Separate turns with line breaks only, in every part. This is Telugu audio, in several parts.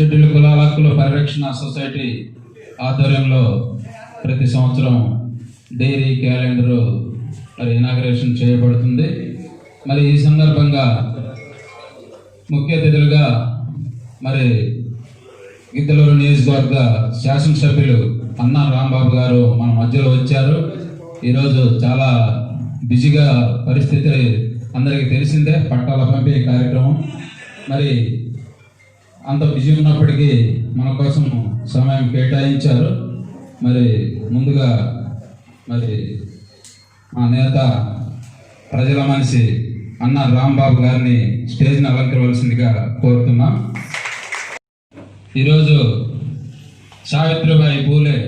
షెడ్యూల్ కులాల హక్కుల పరిరక్షణ సొసైటీ ఆధ్వర్యంలో ప్రతి సంవత్సరం డైరీ క్యాలెండరు మరి ఇనాగరేషన్ చేయబడుతుంది. మరి ఈ సందర్భంగా ముఖ్య అతిథులుగా మరి గిద్దలూరు నియోజకవర్గ శాసనసభ్యులు అన్నా రాంబాబు గారు మన మధ్యలో వచ్చారు. ఈరోజు చాలా బిజీగా పరిస్థితి అందరికీ తెలిసిందే, పట్టాల పంపిణీ కార్యక్రమం. మరి అంత బిజీ ఉన్నప్పటికీ మన కోసం సమయం కేటాయించారు. మరి ముందుగా మరి మా నేత ప్రజల మనిషి అన్న రాంబాబు గారిని స్టేజ్ని అలంకరించవలసిందిగా కోరుతున్నాం. ఈరోజు సావిత్రిబాయి పూలే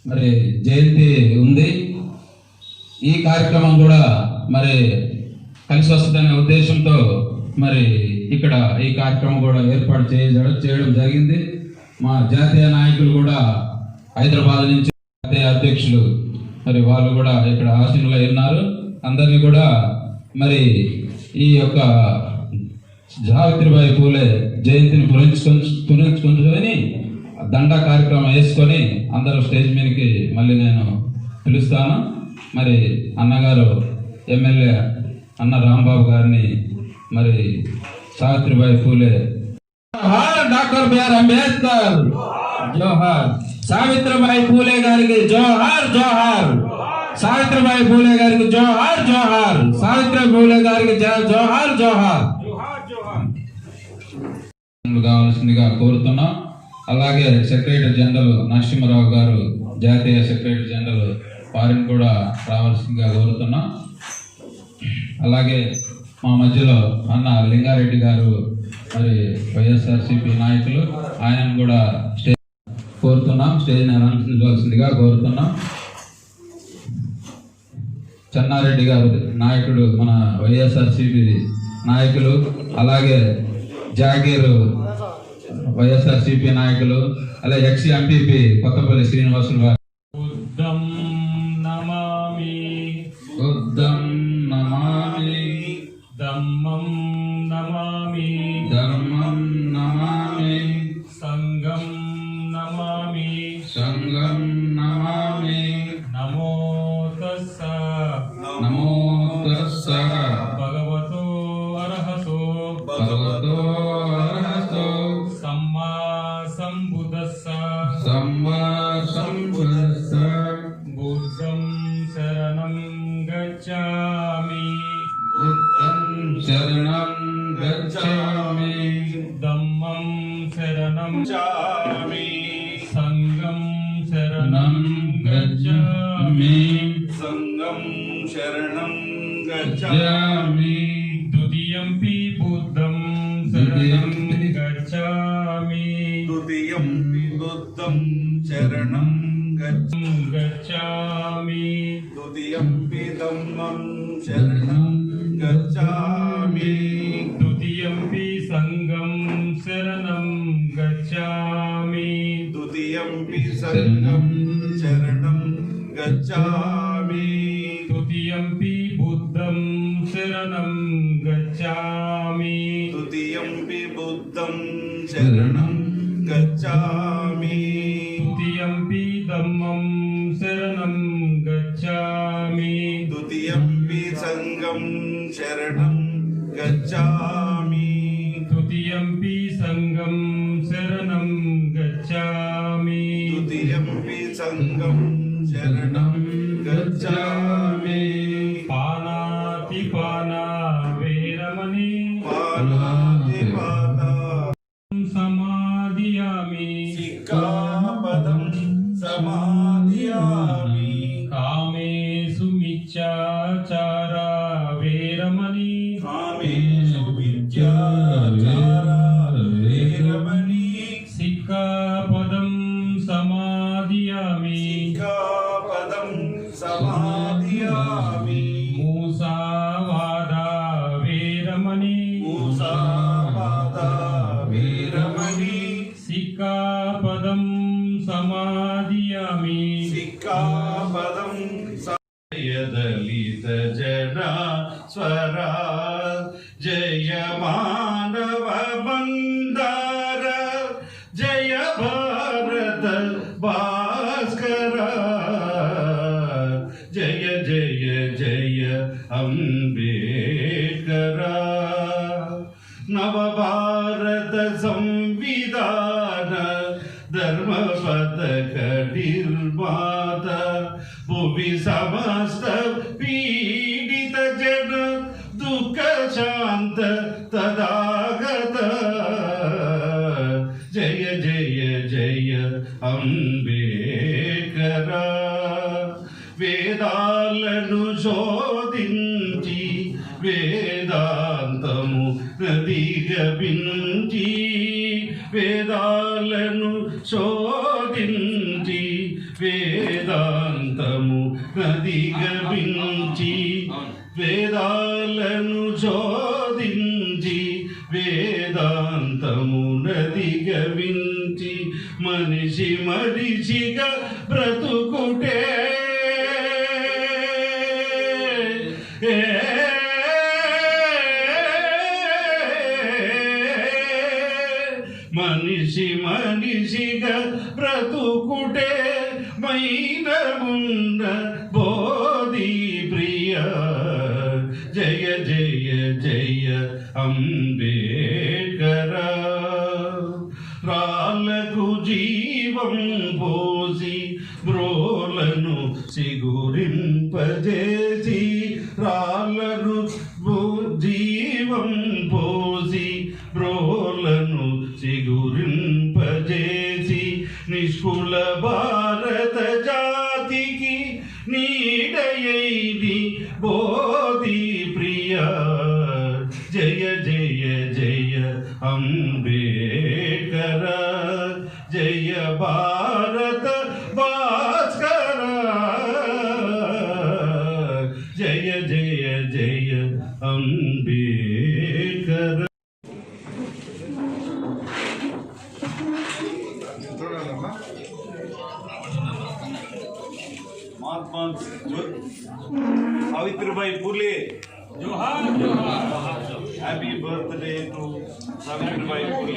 మరి జయంతి ఉంది. ఈ కార్యక్రమం కూడా మరి కలిసి వస్తుందనే ఉద్దేశంతో మరి ఇక్కడ ఈ కార్యక్రమం కూడా ఏర్పాటు చేయడం జరిగింది. మా జాతీయ నాయకులు కూడా హైదరాబాద్ నుంచి జాతీయ అధ్యక్షులు మరి వాళ్ళు కూడా ఇక్కడ ఆశీనులై ఉన్నారు. అందరినీ కూడా మరి ఈ యొక్క సావిత్రిబాయి పూలే జయంతిని పురస్కరించుకొని దండా కార్యక్రమం వేసుకొని అందరూ స్టేజ్ మీదకి మళ్ళీ నేను పిలుస్తాను. మరి అన్నగారు ఎమ్మెల్యే అన్న రాంబాబు గారిని మరి సావిత్రిబాయి పూలే డాక్టర్ బిఆర్ అంబేద్కర్ జోహార్, సావిత్రిబాయి పూలే గారికి జోహార్ జోహార్, సావిత్రిబాయి పూలే గారికి జోహార్ జోహార్, సావిత్రిబాయి పూలే గారికి జోహార్ జోహార్ కావాల్సిందిగా కోరుతున్నాం. అలాగే సెక్రటరీ జనరల్ నరసింహారావు గారు, జాతీయ సెక్రటరీ జనరల్ వారిని కూడా రావాల్సిందిగా కోరుతున్నాం. అలాగే మా మధ్యలో అన్న లింగారెడ్డి గారు మరి వైఎస్ఆర్సీపీ నాయకులు, ఆయనను కూడా స్టేజ్ కోరుతున్నాం, స్టేజ్ని అలంకరించవలసిందిగా కోరుతున్నాం. చెన్నారెడ్డి గారు నాయకుడు, మన వైఎస్ఆర్సీపీ నాయకులు, అలాగే జాగీరు వైఎస్ఆర్సీపీ నాయకులు, అలాగే ఎక్స్ ఎంపీపీ కొత్తపల్లి శ్రీనివాసులు గారు బుద్ధం నమామి
ధమ్మం నమామి
ధర్మం నమామి
సంఘం నమామి
సంఘం నమామి
నమో తస్స
నమో తస్స
భగవతో అర్హతో సమ్మా సంబుద్ధస్స బుద్ధం శరణం గచ్ఛామి
శరణం గచ్ఛామి
ధమ్మం శరణం
గచ్ఛామి
సంఘం శరణం గచ్ఛామి
సంఘం శరణం
గచ్ఛామి
ద్వితీయంపి బుద్ధం శరణం గచ్ఛామి
ద్వితీయంపి బుద్ధం శరణం
గచ్ఛామి
ద్వితీయంపి ధమ్మం శరణం గచ్ఛామి
ద్వితీయంపి సంఘం శరణం గచ్ఛామి
ద్వితీయంపి సంఘం శరణం గచ్ఛామి
ద్వితీయంపి బుద్ధం శరణం గచ్ఛామి
ద్వితీయంపి బుద్ధం శరణం గచ్ఛామి
ద్వితీయంపి ధమ్మం శరణం గచ్ఛామి
ద్వితీయంపి సంఘం శరణం గచ్ఛామి
ద్వితీయంపి సంఘం శరణం గచ్ఛామి
ద్వితీయంపి సంఘం శరణం గచ్ఛామి
పానాతిపాన వేరమణి
పానాతిపాత
సమాధియామి
సిక్ఖాపదం సమాధియామి
కామేషు మిథ్యాచార వేరమణి
కామేషు మిథ్యాచార వేరమణి
సిక్ఖాపదం సమాధియామి
సిక్ఖాపదం సమాధియామి
మూసావాద వేరమణి
మూసావాద వీరమణి
సిక్ఖాపదం సమాధియామి
సిక్ఖాపదం దళిత జన స్వరా జయ మానవ బందార జయ జయ జయ అంబేడ్కరా నవభారత సంవిధాన ధర్మ పథక నిర్మాత భువి సమస్త పీడిత జన దుఃఖ శాంత తదాగత జయ జయ జయ అంబేడ్కరా వేదాలను శోధించి వేదాంతము నదిగమించి వేదాలను శోధించి వేదాంతము నదిగమించి వేదాలను శోధించి వేదాంతము నదిగమించి మనిషి మనిషిగా బ్రతుకుటే మనిషి మనిషిగా బ్రతుకుటే మైనమున్న బోధి ప్రియ జయ జయ జయ అంబేడ్కరా రాళ్ళకు జీవం పోసి బ్రోలను సిగురింపజేసి రాళ్ళను జీవం పోసి బ్రోలను సిగురింపజేసి నిష్కుల భారత జాతికి నీడయైది బోధి ప్రియ జయ జయ జయ అంబేడ్కరా జయ భారత భాస్కర జయ జయ జయ అంబేడ్కర महात्मा सावित्रीबाई फुले
जोहार जोहार
happy birthday to Savitribai Phule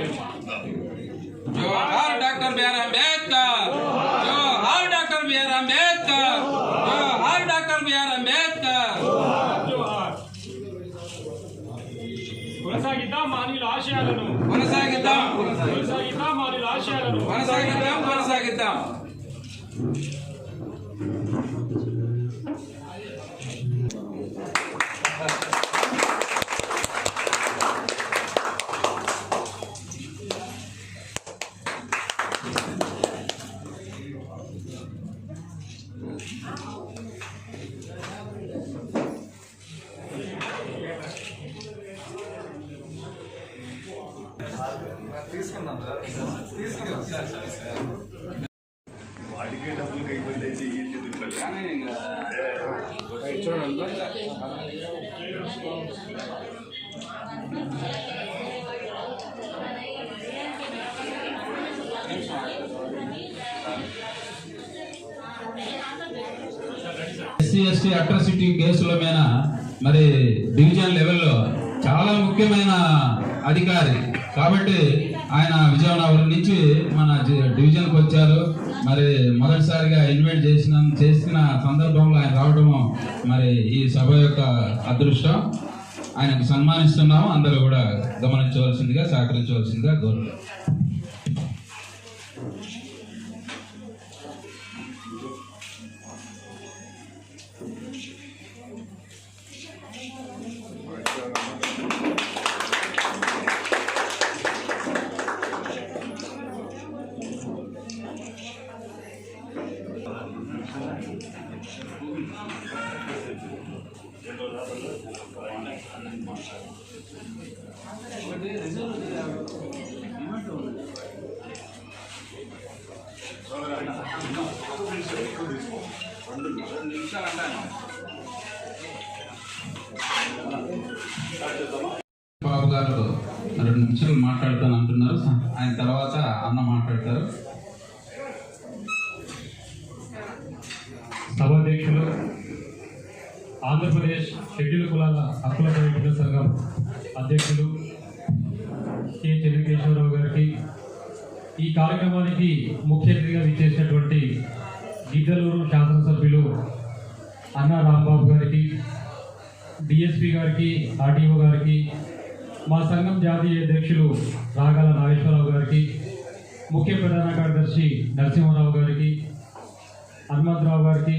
जोहार डॉक्टर बी.आर. अम्बेडकर जोहार डॉक्टर बी.आर. अम्बेडकर जोहार डॉक्टर बी.आर. अम्बेडकर
जोहार కొనసాగిద్దాం మానవుల ఆశయాలను
కొనసాగిద్దాం
మానవుల ఆశయాలను
కొనసాగిద్దాం
వాడికే డబ్బులు కైపోతే
ఎస్సీ అట్రాసిటీ కేసుల మీద మరి డివిజన్ లెవెల్లో చాలా ముఖ్యమైన అధికారి కాబట్టి ఆయన విజయనగరం నుంచి మన డివిజన్కి వచ్చారు. మరి మొదటిసారిగా ఇన్వైట్ చేసిన సందర్భంలో ఆయన రావడము మరి ఈ సభ యొక్క అదృష్టం. ఆయనకు సన్మానిస్తున్నాము. అందరూ కూడా గమనించవలసిందిగా సహకరించవలసిందిగా కోరుతున్నాం. బాబు గారు 2 నిమిషాలు మాట్లాడతాను అంటున్నారు. ఆయన తర్వాత అన్న మాట్లాడతారు.
సభాధ్యక్షులు, ఆంధ్రప్రదేశ్ షెడ్యూల్ కులాల హక్కుల పరిరక్షణ సంఘం అధ్యక్షులు కె చంద్రకేశ్వరరావు గారికి, ఈ కార్యక్రమానికి ముఖ్య అతిథిగా విచ్చేసినటువంటి గిద్దలూరు శాసనసభ్యులు అన్నా రాంబాబు గారికి, డిఎస్పి గారికి, ఆర్టీఓ గారికి, మా సంఘం జాతీయ అధ్యక్షులు రాగాల నాగేశ్వరరావు గారికి, ముఖ్య ప్రధాన కార్యదర్శి నరసింహారావు గారికి, హనుమంతరావు గారికి,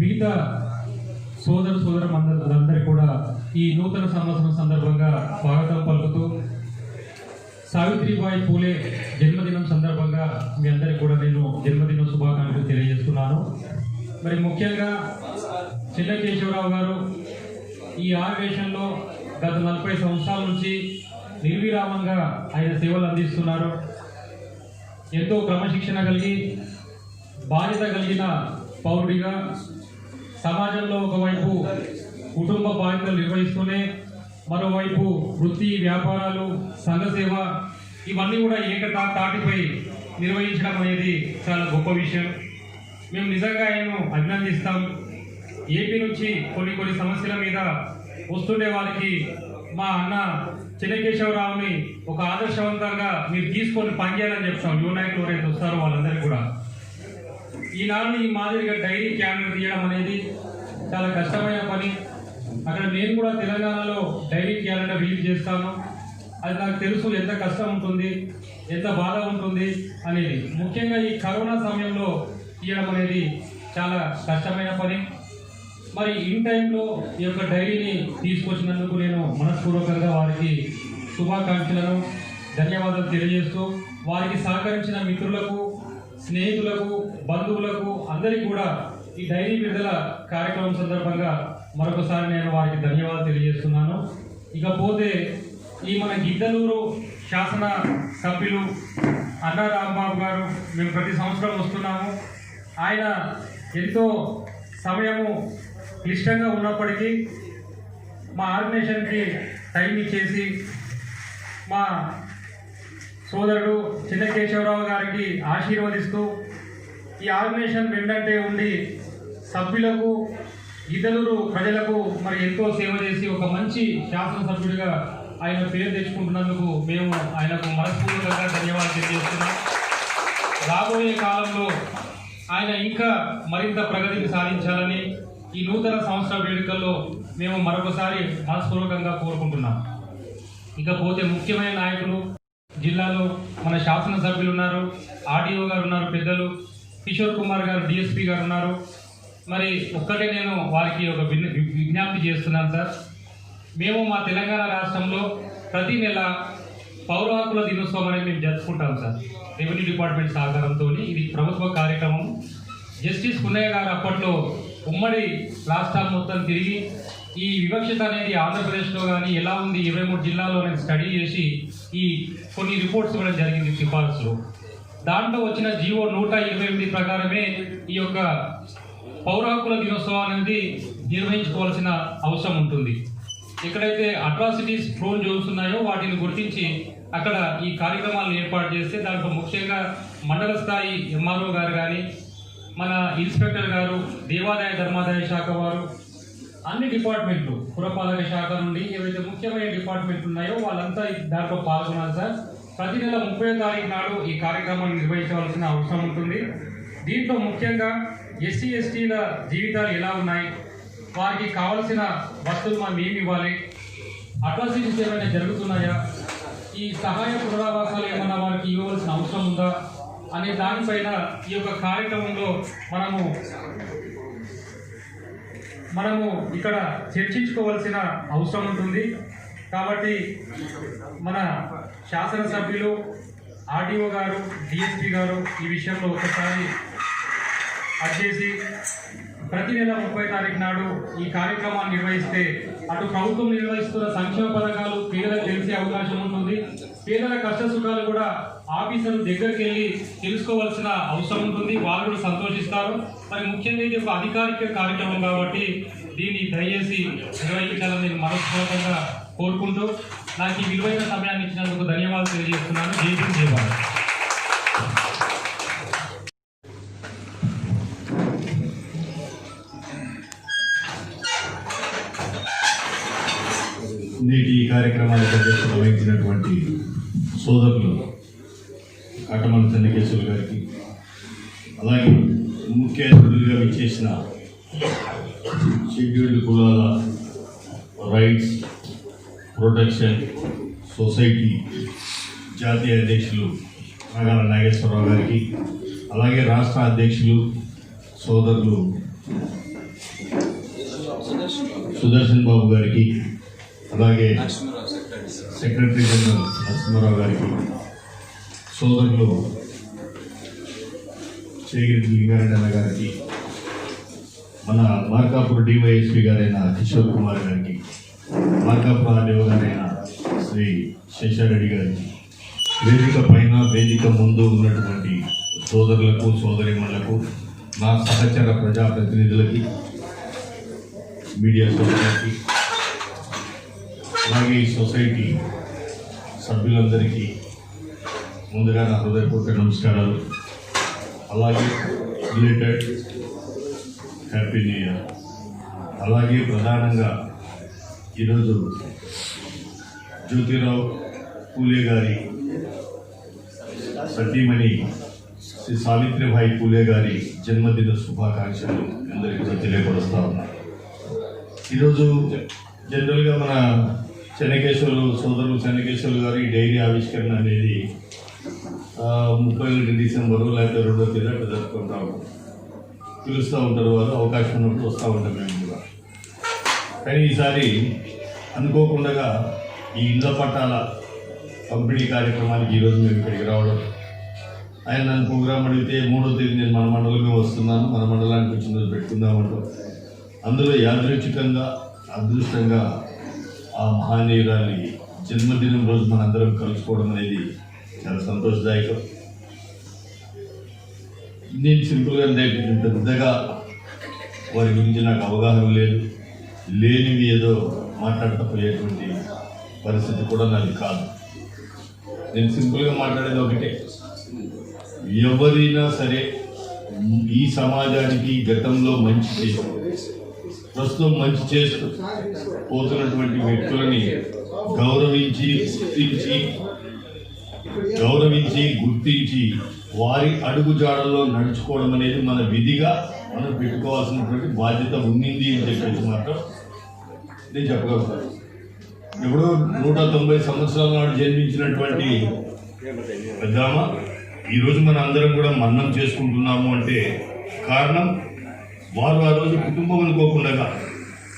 మిగతా సోదరులందరికీ కూడా ఈ నూతన సంవత్సరం సందర్భంగా స్వాగతం పలుకుతూ, సావిత్రిబాయి పూలే జన్మదినం సందర్భంగా మీ అందరికీ కూడా నేను జన్మదిన శుభాకాంక్షలు తెలియజేస్తున్నాను. మరి ముఖ్యంగా చెన్నకేశవరావు గారు ఈ ఆర్గనైజేషన్లో గత 40 సంవత్సరాల నుంచి నిర్విరామంగా ఆయన సేవలు అందిస్తున్నారు. ఎంతో క్రమశిక్షణ కలిగి, బాధ్యత కలిగిన పౌరుడిగా సమాజంలో ఒకవైపు కుటుంబ బాధ్యతలు నిర్వహిస్తూనే మరోవైపు వృత్తి, వ్యాపారాలు, సంఘ సేవ ఇవన్నీ కూడా తాటిపై నిర్వహించడం అనేది చాలా గొప్ప విషయం. మేము నిజంగా ఆయనను అభినందిస్తాం. ఏపీ నుంచి కొన్ని సమస్యల మీద వస్తుండే వారికి మా అన్న చెన్నకేశవరావుని ఒక ఆదర్శవంతంగా మీరు తీసుకొని పనిచేయాలని చెప్తాం. యువ నాయకులు ఎవరైతే వస్తారో వాళ్ళందరికీ కూడా ఈనాడు ఈ మాదిరిగా డైరీ క్యాలెండర్ తీయడం అనేది చాలా కష్టమైన పని. అక్కడ నేను కూడా తెలంగాణలో డైరీ క్యాలెండర్ రిలీజ్ చేస్తాను. అది నాకు తెలుసు ఎంత కష్టం ఉంటుంది, ఎంత బాధ ఉంటుంది అనేది. ముఖ్యంగా ఈ కరోనా సమయంలో తీయడం అనేది చాలా కష్టమైన పని. మరి ఇన్ టైంలో ఈ యొక్క డైరీని తీసుకొచ్చినందుకు నేను మనస్పూర్వకంగా వారికి శుభాకాంక్షలను, ధన్యవాదాలు తెలియజేస్తూ, వారికి సహకరించిన మిత్రులకు, స్నేహితులకు, బంధువులకు అందరికీ కూడా ఈ డైరీ విడుదల కార్యక్రమం సందర్భంగా మరొకసారి నేను వారికి ధన్యవాదాలు తెలియజేస్తున్నాను. ఇకపోతే ఈ మన గిద్దలూరు శాసన సభ్యులు అన్నా రాంబాబు గారు, మేము ప్రతి సంవత్సరం వస్తున్నాము. ఆయన ఎంతో సమయము క్లిష్టంగా ఉన్నప్పటికీ మా ఆర్గనైజేషన్కి టైం ఇచ్చేసి మా సోదరుడు చెన్నకేశవరావు గారికి ఆశీర్వదిస్తూ ఈ ఆర్గనైజేషన్ వెంటనే ఉండి సభ్యులకు, గిద్దలూరు ప్రజలకు మరి ఎంతో సేవ చేసి ఒక మంచి శాసనసభ్యుడిగా ఆయన పేరు తెచ్చుకుంటున్నందుకు మేము ఆయనకు మనస్ఫూర్తిగా ధన్యవాదాలు తెలియజేస్తున్నాం. రాబోయే కాలంలో ఆయన ఇంకా మరింత ప్రగతిని సాధించాలని ఈ నూతన సంవత్సర వేడుకల్లో మేము మరొకసారి మనస్పూర్వకంగా కోరుకుంటున్నాం. ఇకపోతే ముఖ్యమైన నాయకులు జిల్లాలో మన శాసనసభ్యులు ఉన్నారు, ఆర్డీఓ గారు ఉన్నారు, పెద్దలు కిషోర్ కుమార్ గారు, డిఎస్పీ గారు ఉన్నారు. మరి ఒక్కటే నేను వారికి ఒక విజ్ఞప్తి చేస్తున్నాను సార్. మేము మా తెలంగాణ రాష్ట్రంలో ప్రతి నెల పౌర హక్కుల దినోత్సవం అనేది మేము జరుపుకుంటాం సార్. రెవెన్యూ డిపార్ట్మెంట్ సహకారంతో ఇది ప్రభుత్వ కార్యక్రమం. జస్టిస్ పున్నయ్య గారు అప్పట్లో ఉమ్మడి రాష్ట్రాలు మొత్తం తిరిగి ఈ వివక్షత అనేది ఆంధ్రప్రదేశ్లో కానీ ఎలా ఉంది 23 జిల్లాల్లో నేను స్టడీ చేసి ఈ కొన్ని రిపోర్ట్స్ ఇవ్వడం జరిగింది సిఫార్సులు. దాంట్లో వచ్చిన జీవో 128 ప్రకారమే ఈ యొక్క పౌర హక్కుల దినోత్సవం అనేది నిర్వహించుకోవాల్సిన అవసరం ఉంటుంది. ఎక్కడైతే అట్రాసిటీస్ ప్రోన్ జోన్స్ ఉన్నాయో వాటిని గుర్తించి అక్కడ ఈ కార్యక్రమాలను ఏర్పాటు చేస్తే దాంట్లో ముఖ్యంగా మండల స్థాయి ఎంఆర్ఓ గారు కానీ, మన ఇన్స్పెక్టర్ గారు, దేవాదాయ ధర్మాదాయ శాఖ వారు, అన్ని డిపార్ట్మెంట్లు, పురపాలక శాఖ నుండి ఏవైతే ముఖ్యమైన డిపార్ట్మెంట్లు ఉన్నాయో వాళ్ళంతా దాంట్లో పాల్గొనాలి సార్. ప్రతి నెల 30వ తారీఖు నాడు ఈ కార్యక్రమాన్ని నిర్వహించవలసిన అవసరం ఉంటుంది. దీంట్లో ముఖ్యంగా ఎస్సీ ఎస్టీల జీవితాలు ఎలా ఉన్నాయి, వారికి కావలసిన వస్తువులు మనం ఏమి ఇవ్వాలి, అట్రాసిటీస్ ఏమైనా జరుగుతున్నాయా, ఈ సహాయ పునరావాసాలు ఏమైనా వారికి ఇవ్వవలసిన అవసరం ఉందా అనే దానిపైన ఈ యొక్క కార్యక్రమంలో మనము ఇక్కడ చర్చించుకోవాల్సిన అవసరం ఉంటుంది. కాబట్టి మన శాసనసభ్యులు, ఆర్డీఓ గారు, డిఎస్పీ గారు ఈ విషయంలో ఒకసారి అడ్చేసి ప్రతి నెల 30వ తారీఖు నాడు ఈ కార్యక్రమాన్ని నిర్వహిస్తే అటు ప్రభుత్వం నిర్వహిస్తున్న సంక్షేమ పథకాలు పేదలకు తెలిసే అవకాశం ఉంటుంది. పేదల కష్ట సుఖాలు కూడా ఆఫీసర్లు దగ్గరికి వెళ్ళి తెలుసుకోవాల్సిన అవసరం ఉంటుంది. వాళ్ళు కూడా సంతోషిస్తారు. మరి ముఖ్యంగా ఇది ఒక అధికారిక కార్యక్రమం కాబట్టి దీన్ని దయచేసి నిర్వహించాలని నేను మనస్ఫూర్తిగా కోరుకుంటూ నాకు ఈ విలువైన సమయాన్ని ఇచ్చినందుకు ధన్యవాదాలు తెలియజేస్తున్నాను. జై హింద్, జై భారత్.
నేటి ఈ కార్యక్రమానికి అధ్యక్షత వహించినటువంటి సోదరులు కాటమల్లి చెన్నకేశ్వర గారికి, అలాగే ముఖ్య అతిథులుగా విచ్చేసిన షెడ్యూల్డ్ కులాల రైట్స్ ప్రొటెక్షన్ సొసైటీ జాతీయ అధ్యక్షులు నాగాల నాగేశ్వరరావు గారికి, అలాగే రాష్ట్ర అధ్యక్షులు సోదరులు సుదర్శన్ బాబు గారికి, అలాగే సెక్రటరీ జనరల్ నరసింహారావు గారికి, సోదరులు చేగిరి లింగారెడ్డి గారికి, మన మార్కాపూర్ డివైఎస్పీ గారైన కిషోర్ కుమార్ గారికి, మార్కాపూర్ ఆర్డీఓ గారైన శ్రీ శేషారెడ్డి గారికి, వేదిక పైన వేదిక ముందు ఉన్నటువంటి సోదరులకు సోదరిమణులకు, నా సహచర ప్రజాప్రతినిధులకి, మీడియా సోదరులకి, అలాగే ఈ సొసైటీ సభ్యులందరికీ ముందుగా నా హృదయపూర్వక నమస్కారాలు. అలాగే రిలేటెడ్ హ్యాపీ న్యూ ఇయర్. అలాగే ప్రధానంగా ఈరోజు జ్యోతిరావు పూలే గారి సతీమణి శ్రీ సావిత్రిబాయి పూలే గారి జన్మదిన శుభాకాంక్షలు అందరికీ కూడా తెలియపరుస్తా ఉన్నారు. ఈరోజు జనరల్గా మన చెన్నకేశ్వరు సోదరులు చెన్నకేశ్వరు గారు ఈ డైరీ ఆవిష్కరణ అనేది 31 డిసెంబరు లేకపోతే 2వ తేదీ అట్లా జరుపుకుంటాము. పిలుస్తూ ఉంటారు వారు, అవకాశం ఉన్నప్పుడు వస్తూ ఉంటాం మేము కూడా. కానీ ఈసారి అనుకోకుండా ఈ ఇళ్ల పట్టాల పంపిణీ కార్యక్రమానికి ఈరోజు మేము ఇక్కడికి రావడం, ఆయన నన్ను ప్రోగ్రాం అడిగితే 3వ తేదీ నేను మన మండలమే వస్తున్నాను, మన మండలానికి వచ్చిన రోజు పెట్టుకుందామంటాం. అందులో యాదృచ్ఛికంగా అదృష్టంగా ఆ మహానీయురాలి జన్మదినం రోజు మనందరం కలుసుకోవడం అనేది చాలా సంతోషదాయకం. నేను సింపుల్గా పెద్దగా వారి గురించి నాకు అవగాహన లేదు, లేనివి ఏదో మాట్లాడకపోయేటువంటి పరిస్థితి కూడా నాది కాదు. నేను సింపుల్గా మాట్లాడేది ఒకటే, ఎవరైనా సరే ఈ సమాజానికి గతంలో మంచి చేస్తూ ప్రస్తుతం మంచి చేస్తూ పోతున్నటువంటి వ్యక్తులని గౌరవించి గుర్తించి వారి అడుగుజాడల్లో నడుచుకోవడం అనేది మన విధిగా మనం పెట్టుకోవాల్సినటువంటి బాధ్యత ఉండింది అని చెప్పేసి మాత్రం నేను చెప్పగలుగుతాను. ఇప్పుడు 190 సంవత్సరాల నాడు జన్మించినటువంటి పెద్దామ ఈరోజు మన అందరం కూడా మన్నం చేసుకుంటున్నాము అంటే కారణం వారు ఆ రోజు కుటుంబం అనుకోకుండా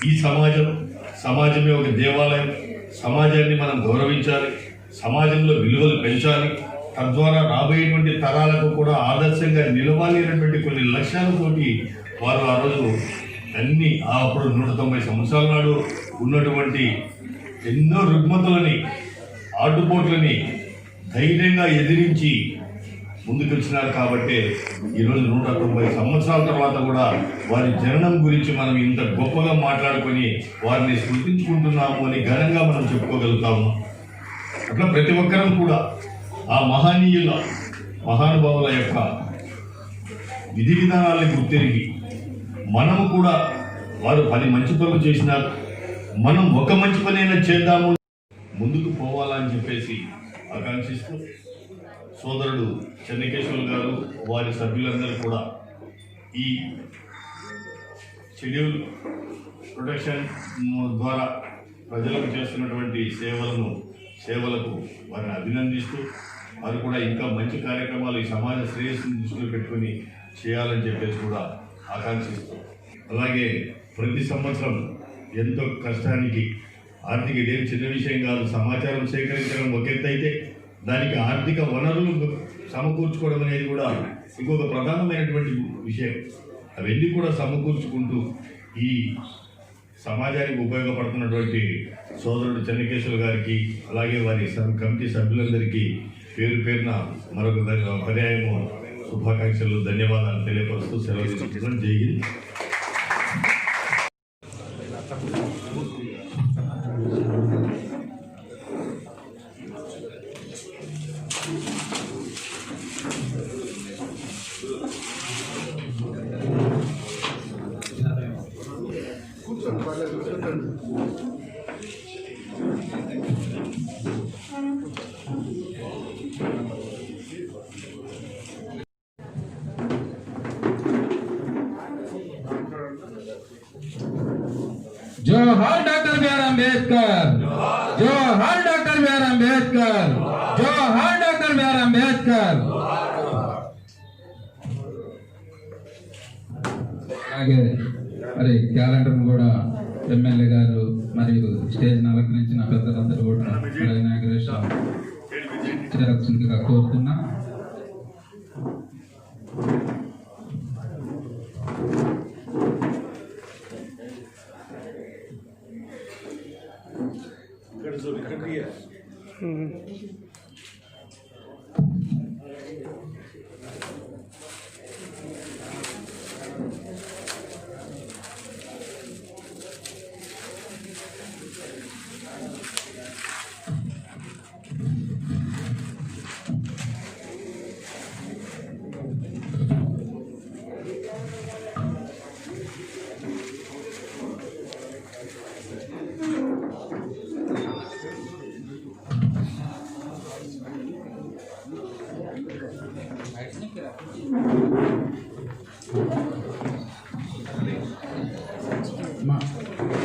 ఈ సమాజమే ఒక దేవాలయం, సమాజాన్ని మనం గౌరవించాలి, సమాజంలో విలువలు పెంచాలి, తద్వారా రాబోయేటువంటి తరాలకు కూడా ఆదర్శంగా నిలవాలి అనేటువంటి కొన్ని లక్ష్యాలతోటి వారు ఆ రోజు అన్ని అప్పుడు 190 సంవత్సరాల నాడు ఉన్నటువంటి ఎన్నో రుగ్మతలని ఆటుపోట్లని ధైర్యంగా ఎదిరించి ముందుకు వచ్చినారు. కాబట్టి ఈరోజు 190 సంవత్సరాల తర్వాత కూడా వారి జననం గురించి మనం ఇంత గొప్పగా మాట్లాడుకొని వారిని స్మృతించుకుంటున్నాము అని ఘనంగా మనం చెప్పుకోగలుగుతాము. అట్లా ప్రతి ఒక్కరం కూడా ఆ మహానుభావుల యొక్క విధి విధానాలను గుర్తిరిగి మనము కూడా వారు 10 మంచి పనులు చేసినారు, మనం ఒక మంచి పనైనా చేద్దాము, ముందుకు పోవాలని చెప్పేసి ఆకాంక్షిస్తూ సోదరుడు చెన్నకేశ్వర్ గారు వారి సభ్యులందరూ కూడా ఈ షెడ్యూల్ ప్రొటెక్షన్ ద్వారా ప్రజలకు చేస్తున్నటువంటి సేవలకు వారిని అభినందిస్తూ వారు కూడా ఇంకా మంచి కార్యక్రమాలు ఈ సమాజ శ్రేయస్సును దృష్టిలో పెట్టుకుని చేయాలని చెప్పేసి కూడా ఆకాంక్షిస్తూ, అలాగే ప్రతి సంవత్సరం ఎంతో కష్టానికి ఆర్థిక ఇదేం చిన్న విషయం కాదు, సమాచారం సేకరించడం ఒక ఎత్తు అయితే దానికి ఆర్థిక వనరులు సమకూర్చుకోవడం అనేది కూడా ఇంకొక ప్రధానమైనటువంటి విషయం. అవన్నీ కూడా సమకూర్చుకుంటూ ఈ సమాజానికి ఉపయోగపడుతున్నటువంటి సోదరుడు చెన్నకేశ్వర్ గారికి, అలాగే వారి కమిటీ సభ్యులందరికీ పేరున మరొక పర్యాయము శుభాకాంక్షలు, ధన్యవాదాలు తెలియపరుస్తూ సెలవు తీసుకుంటున్నాను. జై హింద్.
జోహార్ డాక్టర్ బిఆర్ అంబేద్కర్, జోహార్ డాక్టర్ బిఆర్ అంబేద్కర్, జోహార్ డాక్టర్ బిఆర్ అంబేద్కర్. అలాగే మరి క్యాలెండర్ కూడా ఎమ్మెల్యే గారు మరియు స్టేజ్ అలంకరించిన పెద్దలందరూ కూడా ఇనాగ్రేషన్ చేయాల్సిందిగా కోరుతున్నా.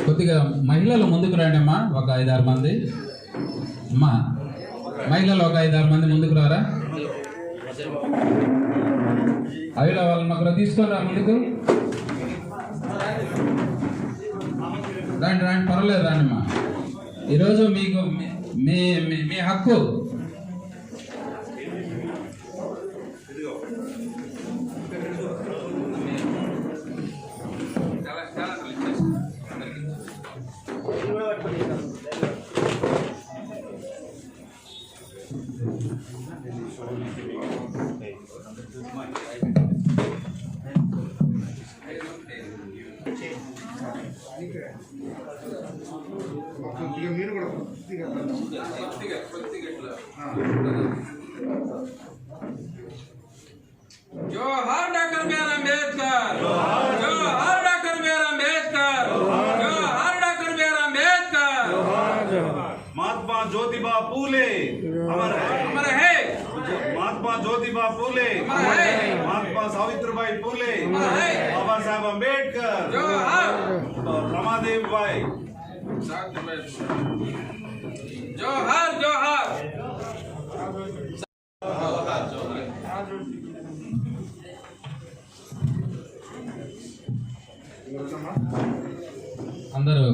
కొద్దిగా మహిళలు ముందుకు రండి అమ్మా, ఒక 5-6 మంది. అమ్మా మహిళలు ఒక 5-6 మంది ముందుకు రారా. అవిల వాళ్ళని ఒకరు తీసుకొని ముందుకు రండి రండి, పర్వాలేదు రండి అమ్మా. ఈరోజు మీకు మీ మీ హక్కు. జోహార్ డాక్టర్ బిఆర్ అంబేద్కర్, జోహార్ డాక్టర్ బిఆర్ అంబేద్కర్, జోహార్ డాక్టర్ బిఆర్ అంబేద్కర్.
महात्मा ज्योतिबा फूले अमर है,
अमर है.
महात्मा ज्योतिबा फूले
अमर है.
महात्मा सावित्रीबाई फूले,
अमर है.
बाबा साहेब अंबेडकर,
जोहार.
रमादेवी बाई.
जोहार जोहार. అందరూ